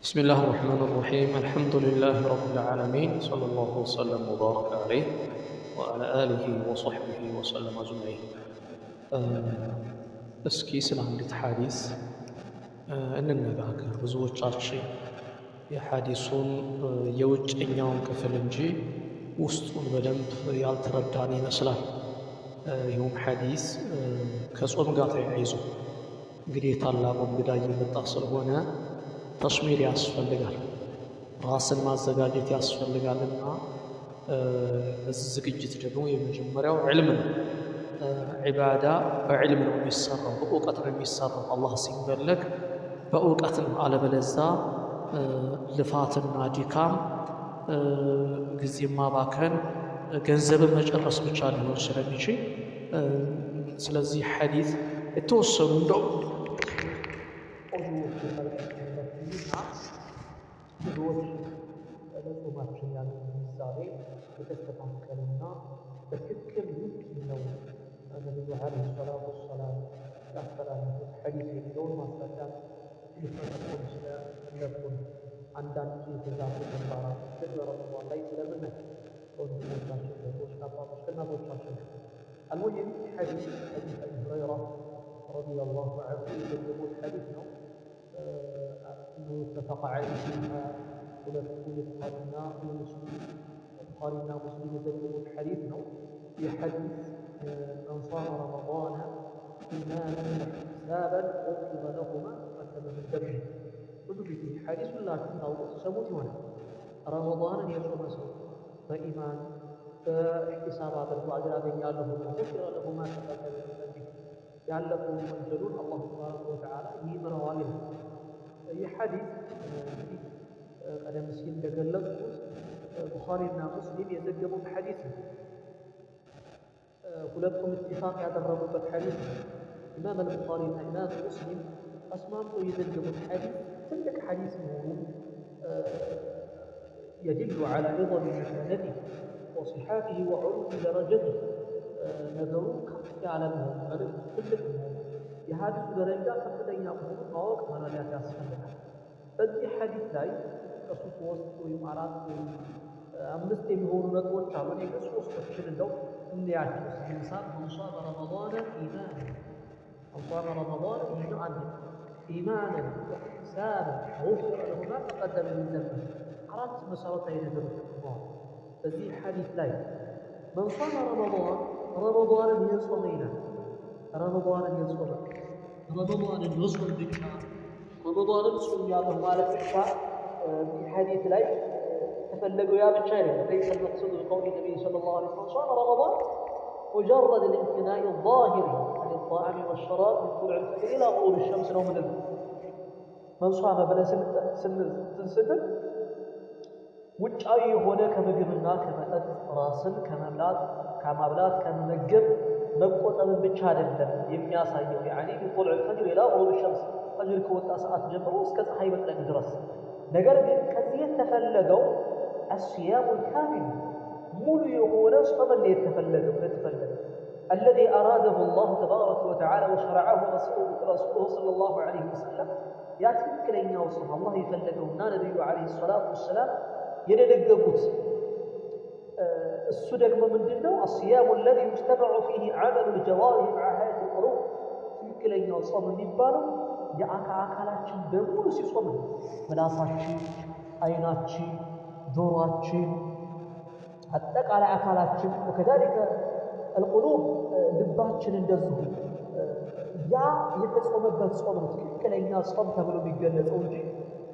بسم الله الرحمن الرحيم الحمد لله رب العالمين صلى الله وسلم وبارك عليه وعلى آله وصحبه وسلم أجمعين እስኪ ስለ አንዲት ሐዲስ እንነጋገር። ብዙዎቻችን የሐዲሱን የውጭኛውን ክፍል እንጂ ውስጡን በደንብ ያልተረዳን ይመስላል። ይህም ሐዲስ ከጾም ጋር ተያይዞ እንግዲህ ታላቁ እንግዳ እየመጣ ስለሆነ ተስሚር ያስፈልጋል፣ ራስን ማዘጋጀት ያስፈልጋልና በዚህ ዝግጅት ደግሞ የመጀመሪያው ዕልም ነው። ዒባዳ በዕልም ነው የሚሰራው፣ በእውቀት ነው የሚሰራው። አላህ ሲመለክ በእውቀት ነው። አለበለዛ ልፋትና ድካም፣ ጊዜ ማባከን፣ ገንዘብን መጨረስ ብቻ ሊሆን ስለሚችል ስለዚህ ሐዲስ የተወሰኑ እንደው ብዙዎች ለጾማችን ያለው ምሳሌ የተስተካከለና በትክክል ነው ነቢዩ ዓለይሂ ሰላቱ ወሰላም ያስተላለፉት ሐዲስ የሚለውን ማስረዳት ሊፈጠሩ ስለፈለጉን አንዳንድ የተዛቡ ተግባራቶችን በረመዳን ላይ ስለምናይ ከወንድሞቻችን እህቶች፣ ከአባቶች ከእናቶቻችን አልሙሂም ሐዲስ አቢ ሁረይራ ረዲየላሁ ዐንሁ የዘገቡት ሐዲስ ነው። متفق عليه فيها البخارينا مسلم يذكر الحديث نو في حديث من صام رمضان إيمانا واحتسابا غفر له ما تقدم من ذنبه. كتب في حديث لكن أو سموت هنا رمضان يصوم سوء فإيمان فاحتسابات الأجر له غفر له ما تقدم من ذنبه. يعلقوا منجلون الله تبارك وتعالى يمر والده. ይህ ሐዲስ ቀደም ሲል እንደገለጽኩት ቡኻሪና ሙስሊም የዘገቡት ሐዲስ ነው። ሁለቱም ኢትፋቅ ያደረጉበት ሐዲስ ነው። ኢማም አልቡኻሪና ኢማም ሙስሊም አስማምተው የዘገቡት ሐዲስ ትልቅ ሐዲስ መሆኑን يدل على عظم مسنده وصحته وعلو درجته ነገሩ ከፍ ያለ መሆኑ ትልቅ መሆኑ የሐዲሱ ደረጃ ከፍተኛ መሆኑን ማወቅ መረዳት ያስፈልጋል። በዚህ ሐዲስ ላይ ከሶስት ወይም አራት ወይም አምስት የሚሆኑ ነጥቦች አሉ። እኔ ግን ሶስቶችን እንደው እንያቸው። ሲንሳብ መንሷመ ረመዳነ ኢማናን መንሷመ ረመዳነ ኢማናን ወኢሕቲሳበን ጉፊረ ለሁ ማ ተቀደመ ሚን ዘንቢህ። አራት መሰረታዊ ነገሮች ተጠቅመዋል በዚህ ሐዲስ ላይ። መንሷመ ረመዳንን የጾመ ይላል። ረመዳንን የጾመ ረመዳንን መጾም ብቻ ረመዳንን ጾሜያለሁ ማለት ብቻ في حديث لا تفلقوا يا بالشارع. ليس المقصود بقول النبي صلى الله عليه وسلم صام رمضان مجرد الامتناع الظاهري عن الطعام والشراب من طلوع الفجر الى غروب الشمس نوم الليل. من صام بلا سنسدد ውጫዊ የሆነ ከምግብና ከመጠጥ ራስን ከማብላት ከመመገብ መቆጠብን ብቻ አይደለም የሚያሳየው። ያኒ ቢطلع الفجر الى غروب الشمس ፈጅር ከወጣ ሰዓት ጀምሮ እስከ ፀሐይ መጥለቅ ድረስ። ነገር ግን ከዚህ የተፈለገው الصيام الكامل ሙሉ የሆነ ጾም ነው የተፈለገው። الذي أراده الله تبارك وتعالى وشرعه رسوله صلى الله عليه وسلم ያ ትክክለኛው ጾም አላህ የፈለገውና ነብዩ አለይሂ ሰላቱ ወሰላም የደነገጉት እሱ ደግሞ ምንድነው? الصيام الذي يجتمع فيه عمل الجوارح مع هذه القلوب። ትክክለኛው ጾም የሚባለው የአካላችን በሙሉ ሲጾም ነው። ምላሳችን፣ አይናችን፣ ጆሮአችን፣ አጠቃላይ አካላችን وكذلك القلوب ልባችን እንደዚሁ ያ የተጾመበት ጾም ነው ትክክለኛ ጾም ተብሎ የሚገለጸው እንጂ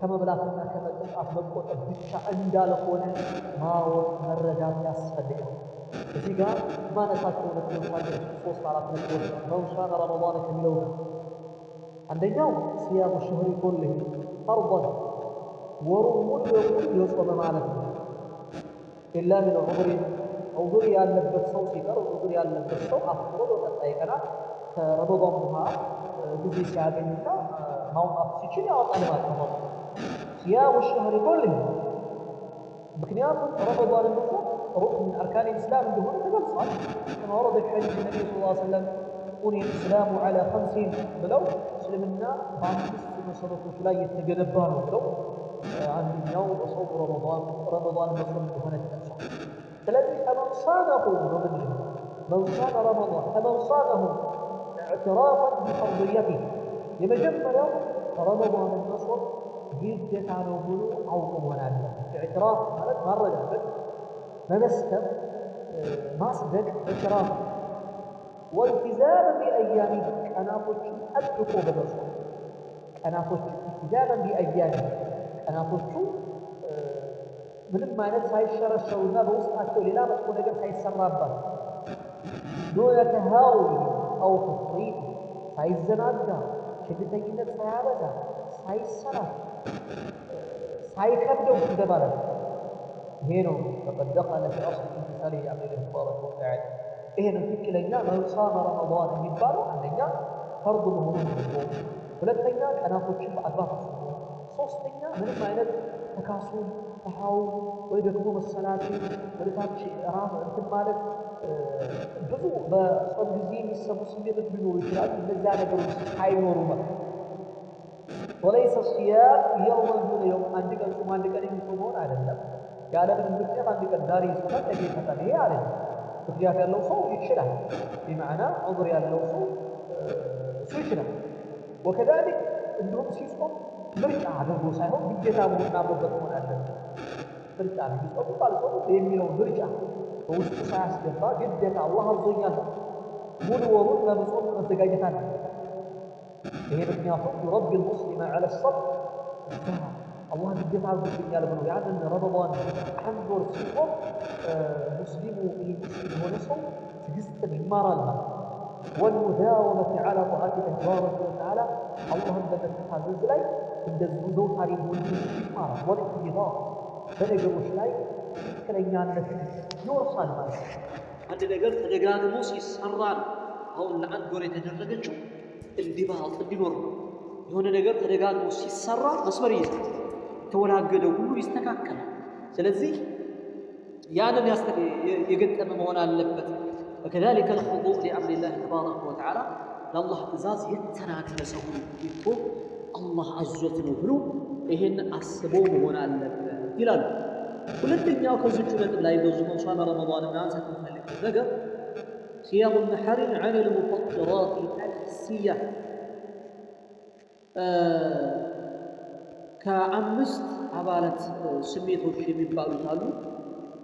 ከመብላትና ከመጠጣት መቆጠብ ብቻ እንዳልሆነ ማወቅ መረዳት ያስፈልጋል። እዚህ ጋር ማነሳቸው ነጥቦች ሶስት አራት ነጥቦች መንሷመ ረመዳን ከሚለው ጋር አንደኛው ሲያሙ ሸህሪ ኩሊሂ ፈርضን ወሩን ሙሉ በሙሉ የጾመ ማለት ነው። ኢላ ሚን ዑዙር ያለበት ሰው ሲቀር ዑዙር ያለበት ሰው አፍሮ በቀጣይ ቀናት ከረመዳን በኋላ ጊዜ ሲያገኝና ማውጣት ሲችል ያወጣል ማለት ነው። ሲያሙ ሸህሪ ኩሊሂ ምክንያቱም ረመዳን መጾም ركن من أركان الإسلام እንደሆነ ተገልጿል። كما ورد في حديث النبي صلى الله عليه وسلم بني الإسلام على 50 ብለው እስልምና በአምስት መሰረቶች ላይ የተገነባ ነው ብለው አንደኛው ጾም ረመዳን መጾም እንደሆነ ተጠቅሷል። ስለዚህ ፈመን ሷመሁ ነው ምንድን ነው መን ሷመ ረመዳን ፈመን ሷመሁ ኢዕትራፈን ቢፈርድየቲህ የመጀመሪያው ረመዳንን መጾም ግዴታ ነው ብሎ አውቆ መሆን አለበት። ኢዕትራፍ ማለት ማረጋገጥ፣ መመስከር፣ ማስደቅ ኢዕትራፍ والتزاما بأيامه ቀናቶችን ጠብቆ በመጾም ቀናቶችን التزاما بأيامه ቀናቶቹ ምንም አይነት ሳይሸረሸሩና በውስጣቸው ሌላ መጥፎ ነገር ሳይሰራባቸው دون تهاون أو تفريط ሳይዘናጋ ቸልተኝነት ሳያበዛ ሳይሰራፍ ሳይከብደው እንደማለት ይሄ ነው فقد دخل في أصل امتثاله لأمر الله تبارك وتعالى ይሄ ነው ትክክለኛ መን ሷመ ረመዳን የሚባለው አንደኛ ፈርድ መሆኑን ነው። ሁለተኛ ቀናቶችን በአግባብ አስቦ፣ ሶስተኛ ምንም አይነት ተካሱል ተሃውን ወይ ደግሞ መሰላችን ወደታች ራስ እንትን ማለት ብዙ በጾም ጊዜ የሚሰሙ ስሜቶች ሊኖሩ ይችላሉ። እነዚያ ነገሮች አይኖሩ ማለት ወለይሰ ሲያም የውመን ዱነ የውም አንድ ቀን ጾም አንድ ቀን የሚጾመውን አይደለም። ያለምንም ምክንያት አንድ ቀን ዛሬ ይጾማል ነገ ይፈታል ይሄ አይደለም። ምክንያት ያለው ሰው ይችላል። بمعنى ዑذር ያለው ሰው እሱ ይችላል። ወከዛሊክ እንዲሁም ሲጾም ምርጫ አድርጎ ሳይሆን ግዴታ መሆን አለበት መሆን አለበት። ምርጫ ነው ቢጾም ባልጾም የሚለው ምርጫ በውስጡ ሳያስገባ ግዴታ አላህ አዞኛል ሙሉ ወሩን ለመጾም መዘጋጀት አለ። ይሄ ምክንያቱም يربي المسلم على الصبر الله ግዴታ አድርጎኛል ብሎ ያንን ረመዳን አንድ ወር ሲጾም ሙስሊሙ የሆነ ሰው ትዕግስትን ይማራል ማለት ነው። والمداومة على طاعة الله تبارك وتعالى اللهم በመታዘዝ ላይ እንደዚሁ ዘውታሪ መሆን ይማራል። والانتظار በነገሮች ላይ ትክክለኛነትን ይወርሳል ማለት ነው። አንድ ነገር ተደጋግሞ ሲሰራ አሁን ለአንድ ወር የተደረገችው እንዲባጥ እንዲኖር ነው። የሆነ ነገር ተደጋግሞ ሲሰራ መስመር ይይዛል። ተወላገደው ሁሉ ይስተካከላል። ስለዚህ ያንን የገጠመ መሆን አለበት። وكذلك الخضوع لأمر الله تبارك وتعالى لله ትእዛዝ የተናገረ ሰው እኮ አላህ አዞት ነው ብሎ ይሄን አስቦ መሆን አለበት ይላል። ሁለተኛው ከዚህች ነጥብ ላይ በዙ መን ሷመ ረመዳን ማንሳት የምፈልገው ነገር صيام النحر عن المفطرات الحسية ከአምስት አባላት ስሜቶች የሚባሉት አሉ።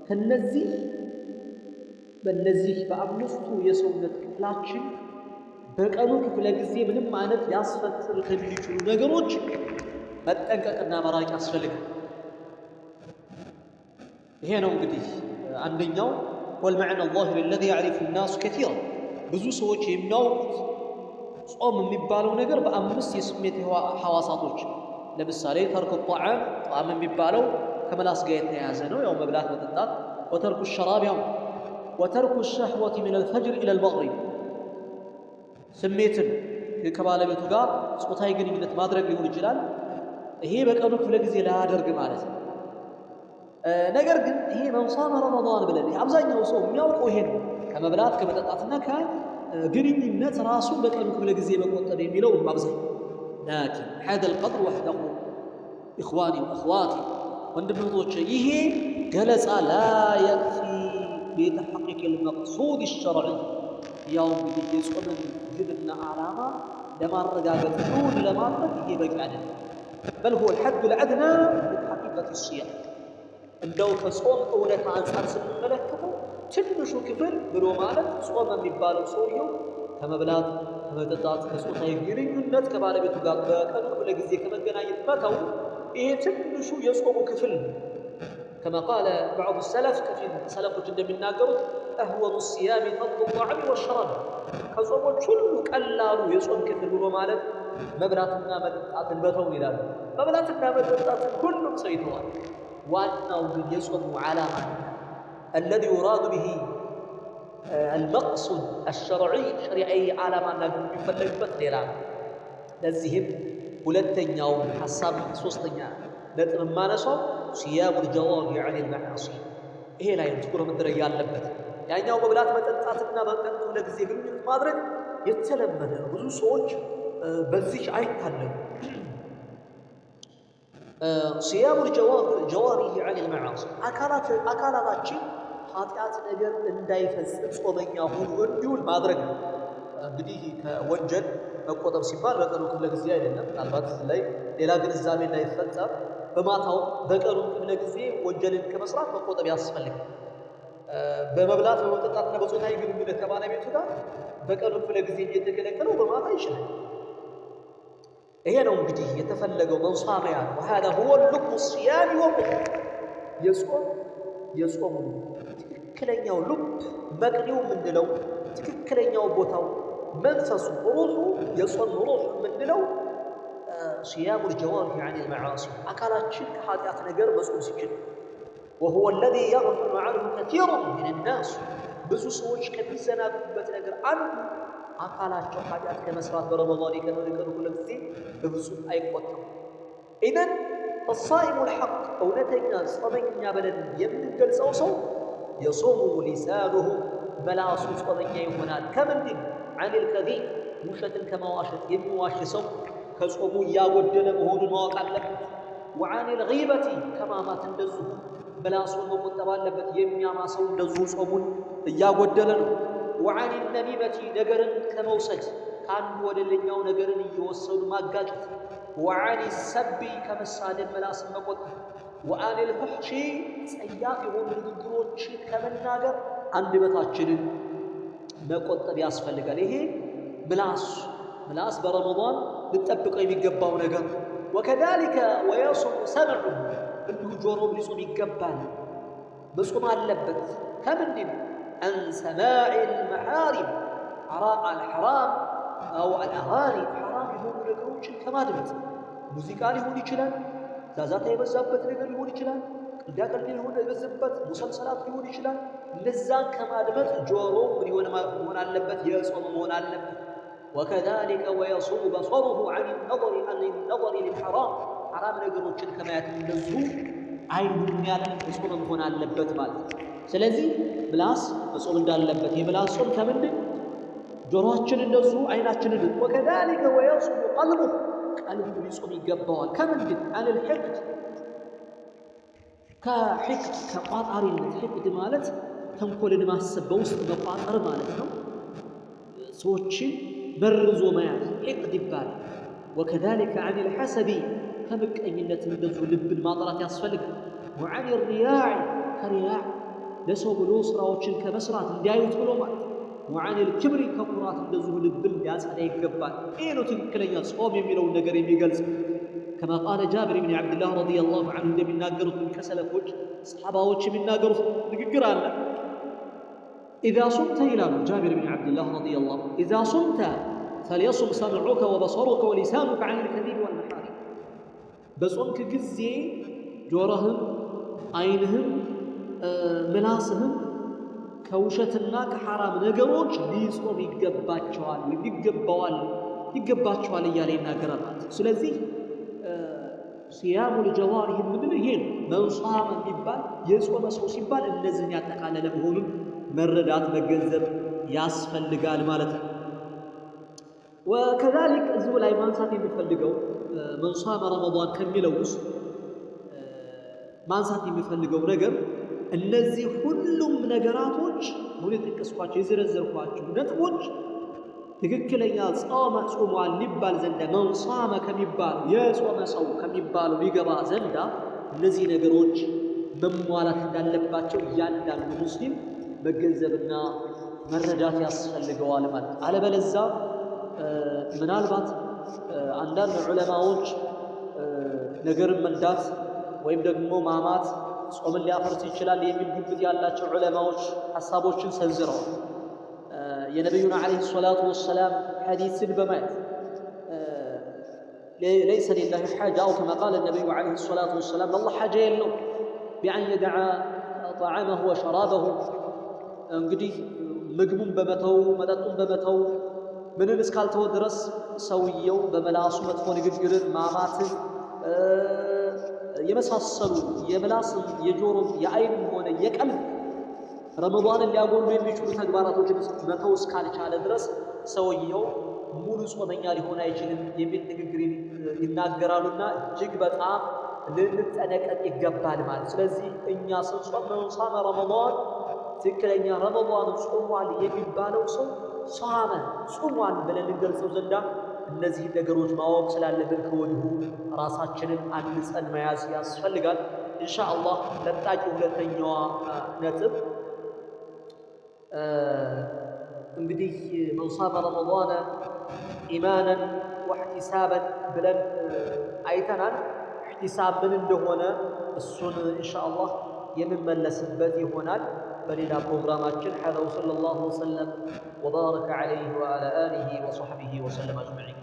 ከነዚህ በእነዚህ በአምስቱ የሰውነት ክፍላችን በቀኑ ክፍለ ጊዜ ምንም አይነት ሊያስፈጥሩ ከሚችሉ ነገሮች መጠንቀቅና መራቅ ያስፈልጋል። ይሄ ነው እንግዲህ አንደኛው والمعنى الظاهر الذي يعرف الناس كثيرا ብዙ ሰዎች የሚያውቁት ጾም የሚባለው ነገር በአምስት የስሜት ሐዋሳቶች ለምሳሌ ተርኩ ጣዓም ጣዕም የሚባለው ከመላስ ጋር የተያያዘ ነው። ያው መብላት መጠጣት ወተርኩ الشراب ያው ወተርኩ الشهوة من الفجر إلى المغرب ስሜትን ከባለቤቱ ጋር ጾታዊ ግንኙነት ማድረግ ሊሆን ይችላል። ይሄ በቀኑ ክፍለ ጊዜ ላያደርግ ማለት ነው። ነገር ግን ይሄ መን ሷመ ረመዳን ብለን አብዛኛው ሰው የሚያውቀው ይሄ ነው። ከመብላት ከመጠጣትና ከግንኙነት ራሱን በቀኑ ክፍለ ጊዜ መቆጠብ የሚለው አብዛኛው لكن هذا القدر وحده إخواني وأخواتي وندمتوش يهي جلس لا يكفي بتحقيق المقصود الشرعي يوم يسقط جدنا علامة لما رجعت حول لما رجع بقعنا بل هو الحد الأدنى من حقيقة الصيام لو كصوم أولى عن سنة ملكته تنشو كفر بلو مالك صوم من بالو سوريو كما بلاد ከመጠጣት ከጾታዊ ግንኙነት ከባለቤቱ ጋር በቀኑ ክፍለ ጊዜ ከመገናኘት መተው ይሄ ትንሹ የጾሙ ክፍል ነው። كما قال بعض السلف كثير سلفዎች እንደሚናገሩት أهون الصيام ترك الطعام والشراب ከጾሞች ሁሉ ቀላሉ የጾም ክፍል ብሎ ማለት መብላትና መጠጣትን መተው ይላሉ። መብላትና መጠጣትን ሁሉም ሰው ይተዋል። ዋናው ግን የጾሙ ዓላማ الذي يراد به المقصود الشرعي شرعي على ما نقول يفلقበት ሌላ ለዚህም ሁለተኛው ሐሳብ ሶስተኛ ነጥብ ማነሳው صيام الجوارح عن المعاصي ይሄ ላይ ትኩረት መደረግ ያለበት ያኛው መብላት መጠጣትና በቀን ለጊዜ ግንኙነት ማድረግ የተለመደ ብዙ ሰዎች በዚህ አይታለሉ። صيام الجوارح عن المعاصي አካላታችን ኃጢአት ነገር እንዳይፈጽም ጾመኛ ሆኖ እንዲውል ማድረግ ነው። እንግዲህ ከወንጀል መቆጠብ ሲባል በቀኑ ክፍለ ጊዜ አይደለም። ምናልባት ላይ ሌላ ግንዛቤ እንዳይፈጠር በማታው በቀኑ ክፍለ ጊዜ ወንጀልን ከመስራት መቆጠብ ያስፈልጋል። በመብላት በመጠጣትና በጾታዊ ግንኙነት ከባለቤቱ ጋር በቀኑ ክፍለ ጊዜ እየተከለከለው በማታ ይችላል። ይሄ ነው እንግዲህ የተፈለገው መንሷሚያ وهذا هو اللب الصيام والقيام የጾሙ ትክክለኛው ልብ መቅኒው ምንለው ትክክለኛው ቦታው መንፈሱ ሩሑ የጾም ሩሕ ምንለው صيام الجوارح عن المعاصي አካላችን ከኃጢአት ነገር መጾም ሲችል وهو الذي يغفل عنه كثير من الناس ብዙ ሰዎች ከሚዘናጉበት ነገር አንዱ አካላቸው ኃጢአት ከመስራት በረመዳን የቀኑ ሁሉ ጊዜ በብዙም አይቆጠም። ኢዘን الصائم الحق እውነተኛ ጾመኛ ብለን የምንገልጸው ሰው የጾሙ ሊሳኑሁ መላሱ ጾመኛ ይሆናል። ከምንድን عن الكذب ውሸትን ከመዋሸት የሚዋሽ ሰው ከጾሙ እያጎደለ መሆኑን ማወቅ አለበት። وعن الغيبة ከማማት እንደዚሁ መላሱን መቆጠብ አለበት። የሚያማ ሰው እንደዚሁ ጾሙን እያጎደለ ነው። وعن النميمة ነገርን ከመውሰድ ከአንዱ ወደ ሌላኛው ነገርን እየወሰዱ ማጋጨት وعن السب ከመሳደብ መላስን መቆጠብ وعن الفحش ጸያፍ የሆኑ ንግግሮችን ከመናገር አንደበታችንን መቆጠብ ያስፈልጋል። ይሄ ምላስ በረመዳን ልጠብቀው የሚገባው ነገር وكذلك ويصوم سمعه እንዲሁ ጆሮም ሊጾም ይገባል መጾም አለበት። ከምንድን عن سماع المحارم الحرام أو الأغاني حرام يهون ነገሮችን ከማድመጥ ሙዚቃ ሊሆን ይችላል፣ ዛዛታ የበዛበት ነገር ሊሆን ይችላል፣ እንዳቀል ሊሆን የበዛበት ሙሰልሰላት ሊሆን ይችላል። ለዛን ከማድመጥ ጆሮ ምን መሆን አለበት? የጾም መሆን አለበት። وكذلك ويصوم بصره عن النظر للحرام حرام ነገሮችን ከማየት እንደዚሁ አይኑን ያለ ጾም መሆን አለበት ማለት። ስለዚህ ምላስ መጾም እንዳለበት የምላስ ጾም ከምንድን ጆሮአችን እንደዚሁ አይናችንን وكذلك ويصوم قلبه ቀልቡ ሊጾም ይገባዋል። ከምንድን عن الحقد ከሕቅድ ከቋጣሪነት ሕቅድ ማለት ተንኮልን ማሰብ በውስጥ መቋጠር ማለት ነው። ሰዎችን በርዞ መያዝ ሕቅድ ይባላል። وكذلك عن الحسد ከምቀኝነት እንደዚሁ ልብን ማጥራት ያስፈልጋል። وعن الرياء ከሪያዕ ለሰው ብሎ ስራዎችን ከመስራት እንዲያዩት ብሎ ማለት وعن الكبر ከኩራት እንደዚሁ ልብን ሊያጸዳ ይገባል። ይህ ነው ትክክለኛ ጾም የሚለውን ነገር የሚገልጽ። كما قال جابر بن عبد الله رضي الله عنه እንደሚናገሩት ከሰለፎች ሰሃባዎች የሚናገሩት ንግግር አለ። إذا صمت إلى جابر بن عبد الله رضي الله عنه إذا صمت فليصم سمعك وبصرك ولسانك عن الكذب والمحارم በጾምክ ጊዜ ጆሮህም አይንህም ምላስህም ከውሸትና ከሐራም ነገሮች ሊጾም ይገባቸዋል እያለ ይናገራል ማለት። ስለዚህ ሲያሙ الجوارح ምንድነው? ይሄ መንሷም የሚባል የጾመ ሰው ሲባል እነዚህን ያጠቃለለ መሆኑን መረዳት መገንዘብ ያስፈልጋል ማለት ነው። وكذلك እዚሁ ላይ ማንሳት የሚፈልገው መንሷም ረመዳን ከሚለው ውስጥ ማንሳት የሚፈልገው ነገር እነዚህ ሁሉም ነገራቶች ሁሉ የጠቀስኳቸው የዘረዘርኳቸው ነጥቦች ትክክለኛ ጾመ ጾሟል ሊባል ዘንዳ መንሷመ ከሚባል የጾመ ሰው ከሚባለው ሊገባ ዘንዳ እነዚህ ነገሮች መሟላት እንዳለባቸው እያንዳንዱ ሙስሊም መገንዘብና መረዳት ያስፈልገዋል ማለት። አለበለዚያ ምናልባት አንዳንድ ዑለማዎች ነገርን መንዳት ወይም ደግሞ ማማት ጾምን ሊያፈርስ ይችላል የሚል ግምት ያላቸው ዑለማዎች ሐሳቦችን ሰንዝረዋል። የነብዩን አለይሂ ሰላቱ ወሰላም ሐዲስን በማየት ليس لله حاجة أو كما قال النبي عليه الصلاة والسلام الله حاجة له بأن يدع طعامه وشرابه እንግዲህ ምግቡን በመተው መጠጡን በመተው ምንን እስካልተወ ድረስ ሰውየው በመላሱ መጥፎ ንግግርን ማማትን የመሳሰሉ የምላስን የጆሮም የአይንም ሆነ የቀልብ ረመዳንን ሊያጎሉ የሚችሉ ተግባራቶችን መተው እስካልቻለ ድረስ ሰውየው ሙሉ ጾመኛ ሊሆን አይችልም የሚል ንግግር ይናገራሉና እጅግ በጣም ልንጠነቀቅ ይገባል ማለት። ስለዚህ እኛ ስንጾም መን ሷመ ረመዳን ትክክለኛ ረመዳን ጾሟል የሚባለው ሰው ሷመ ጾሟል ብለን ልንገልጸው ዘንዳ እነዚህ ነገሮች ማወቅ ስላለብን ከወዲሁ ራሳችንን አንጸን መያዝ ያስፈልጋል። ኢንሻአላህ ለጣቂ ሁለተኛዋ ነጥብ እንግዲህ መን ሷመ ረመዳን ኢማናን ወህቲሳበን ብለን አይተናል። ኢህቲሳብ ምን እንደሆነ እሱን ኢንሻአላህ የምንመለስበት ይሆናል በሌላ ፕሮግራማችን። ሀዛ ወሰለላሁ ወሰለም ወባረከ ዐለይሂ ወዐላ አሊሂ ወሰሕቢሂ ወሰለም አጅመዒን።